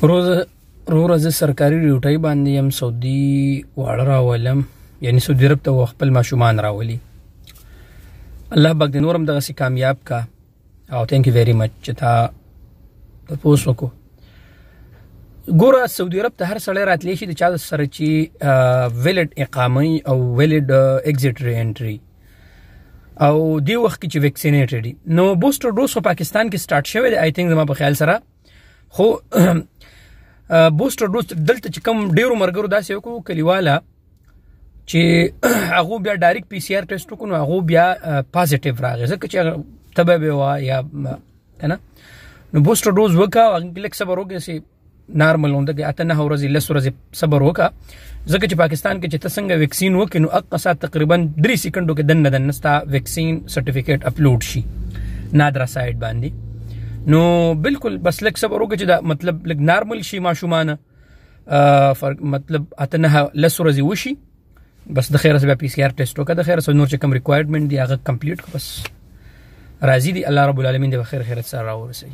روز سرکاري ډیوټي باندې يم سعودي واړه راولم یعنی سعودي عرب ته خپل ماشومان راولي الله پاک دې نورم دغه سي کامیاب کا او ثانک یو ویری مچ چې تا پوس وکړو ګوره سعودي عرب ته هر سړی راتلی شي د چا سره چې ویلډ اقامه او ویلډ ایگزیټ ری انټري او دی وخت کې چې ویکسینیټډ دي نو بوستر ډوز په پاکستان کې سٹارټ شوی دی آی تھنک زما په خیال سره خو بوستر ډوز دلته چې کوم ډیرو مرګرو داسې وکړو کلیواله چې هغه بیا ډایرکټ پی سی آر ټیسټ وکړو هغه بیا پازیټیو راغی ځکه چې تبه به وا یا کنه نو بوستر ډوز وکا لیک صبر وکړي سي نارمل اونده کې اته نه ورځې لس ورځې صبر وکا ځکه چې پاکستان کې چې څنګه ویکسین وکړي نو اقصا تقریبا 3 سکندو کې دن نستا ویکسین سرټیفیکیټ اپلوډ شي نادرا سایت باندې نو بالکل بس لیک صبر وکړي چې دا مطلب لیک نارمل شي ماشومان مطلب اته نه لس ورځې وشي بس د خیره سبا پی سی آر ټیسټ وکړه د خیره سره نور چې کوم ریکوایرمنت دی هغه کمپلیټ بس راضي دي الله رب العالمین دې بخیر خیرت سره راورسي